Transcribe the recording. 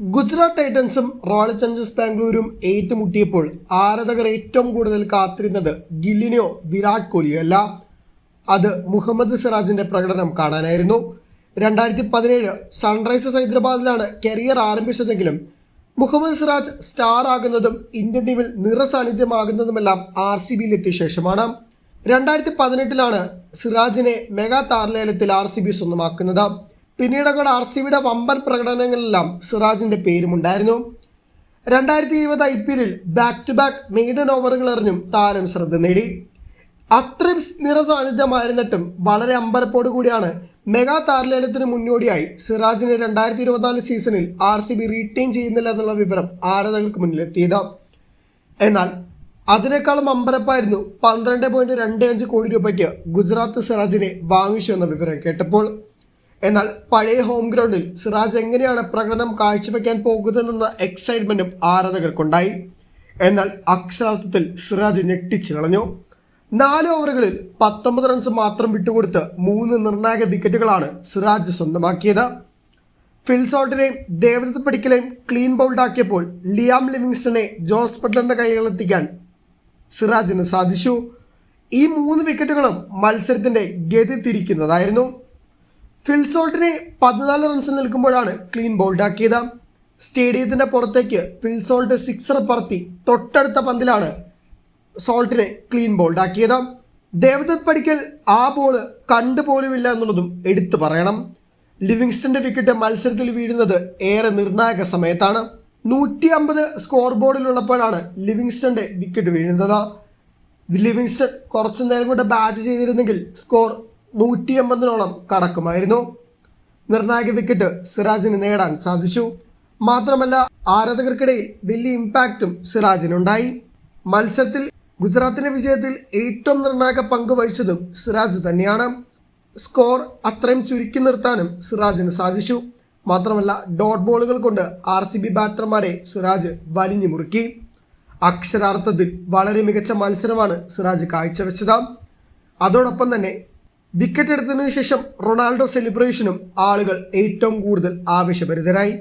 Gujarat ടൈറ്റൻസും royal Challengers ബാംഗ്ലൂരും ഏറ്റുമുട്ടിയപ്പോൾ ആരാധകർ ഏറ്റവും കൂടുതൽ കാത്തിരുന്നത് ഗില്ലിനെയോ വിരാട് കോഹ്ലിയോ അല്ല, അത് മുഹമ്മദ് സിറാജിന്റെ പ്രകടനം കാണാനായിരുന്നു. 2017 സൺറൈസേഴ്സ് ഹൈദരാബാദിലാണ് കരിയർ ആരംഭിച്ചതെങ്കിലും മുഹമ്മദ് സിറാജ് സ്റ്റാർ ആകുന്നതും ഇന്ത്യൻ ടീമിൽ നിറസാന്നിധ്യമാകുന്നതുമെല്ലാം RCBയിലെത്തിയ ശേഷമാണ്. 2018 സിറാജിനെ മെഗാ താരലേലത്തിൽ RCB സ്വന്തമാക്കുന്നത്. പിന്നീട് അങ്ങോട്ട് RCBയുടെ വമ്പൻ പ്രകടനങ്ങളിലെല്ലാം സിറാജിന്റെ പേരുമുണ്ടായിരുന്നു. 2020 IPL back to back maiden ഓവറുകൾ എറിഞ്ഞും താരം ശ്രദ്ധ നേടി. അത്രയും നിറസാന്നിധ്യമായിരുന്നിട്ടും വളരെ അമ്പരപ്പോടു കൂടിയാണ് മെഗാ താരലേലത്തിന് മുന്നോടിയായി സിറാജിനെ 2024 സീസണിൽ RCB റീറ്റെയിൻ ചെയ്യുന്നില്ല എന്നുള്ള വിവരം ആരാധകർക്ക് മുന്നിലെത്തിയത്. എന്നാൽ അതിനേക്കാളും അമ്പരപ്പായിരുന്നു 12.25 കോടി രൂപയ്ക്ക് ഗുജറാത്ത് സിറാജിനെ വാങ്ങിച്ചു എന്ന വിവരം കേട്ടപ്പോൾ. എന്നാൽ പഴയ ഹോം ഗ്രൗണ്ടിൽ സിറാജ് എങ്ങനെയാണ് പ്രകടനം കാഴ്ചവെക്കാൻ പോകുന്നതെന്ന എക്സൈറ്റ്മെന്റും ആരാധകർക്കുണ്ടായി. എന്നാൽ അക്ഷരാർത്ഥത്തിൽ സിറാജ് ഞെട്ടിച്ചു കളഞ്ഞു. 4 ഓവറുകളിൽ 19 റൺസ് മാത്രം വിട്ടുകൊടുത്ത് 3 നിർണായക വിക്കറ്റുകളാണ് സിറാജ് സ്വന്തമാക്കിയത്. ഫിൽ സോൾട്ടിനെയും ദേവദത്ത് പടിക്കലെയും ക്ലീൻ ബൗൾഡാക്കിയപ്പോൾ ലിയാം ലിവിങ്സ്റ്റനെ ജോസ് ബട്ട്ലറിന്റെ കൈകളിലെത്തിക്കാൻ സിറാജിന് സാധിച്ചു. ഈ 3 വിക്കറ്റുകളും മത്സരത്തിന്റെ ഗതി തിരിക്കുന്നതായിരുന്നു. ഫിൽ സോൾട്ടിനെ 14 റൺസ് നിൽക്കുമ്പോഴാണ് ക്ലീൻ ബൗൾഡാക്കിയത്. സ്റ്റേഡിയത്തിന്റെ പുറത്തേക്ക് ഫിൽ സോൾട്ട് സിക്സർ പറത്തി തൊട്ടടുത്ത പന്തിലാണ് സോൾട്ടിനെ ക്ലീൻ ബൗൾഡാക്കിയത്. ദേവദത്ത് പടിക്കൽ ആ ബോള് കണ്ടുപോലുമില്ല എന്നുള്ളതും എടുത്തു പറയണം. ലിവിങ്സ്റ്റന്റെ വിക്കറ്റ് മത്സരത്തിൽ വീഴുന്നത് ഏറെ നിർണായക സമയത്താണ്. 150 സ്കോർ ബോർഡിലുള്ളപ്പോഴാണ് ലിവിങ്സ്റ്റന്റെ വിക്കറ്റ് വീഴുന്നത്. ലിവിങ്സ്റ്റൺ കുറച്ചു നേരം കൊണ്ട് ബാറ്റ് ചെയ്തിരുന്നെങ്കിൽ സ്കോർ 180-നോളം കടക്കുമായിരുന്നു. നിർണായക വിക്കറ്റ് സിറാജിന് നേടാൻ സാധിച്ചു. മാത്രമല്ല ആരാധകർക്കിടയിൽ വലിയ ഇമ്പാക്റ്റും സിറാജിനുണ്ടായി. മത്സരത്തിൽ ഗുജറാത്തിന്റെ വിജയത്തിൽ ഏറ്റവും നിർണായക പങ്ക് വഹിച്ചതും സിറാജ് തന്നെയാണ്. സ്കോർ അത്രയും ചുരുക്കി നിർത്താനും സിറാജിന് സാധിച്ചു. മാത്രമല്ല ഡോട്ട് ബോളുകൾ കൊണ്ട് RCB ബാറ്റർമാരെ സിറാജ് വലിഞ്ഞു മുറുക്കി. അക്ഷരാർത്ഥത്തിൽ വളരെ മികച്ച മത്സരമാണ് സിറാജ് കാഴ്ചവെച്ചത്. അതോടൊപ്പം തന്നെ വിക്കറ്റ് എടുത്തതിനു ശേഷം റൊണാൾഡോ സെലിബ്രേഷനും ആളുകൾ ഏറ്റവും കൂടുതൽ ആവേശഭരിതരായി.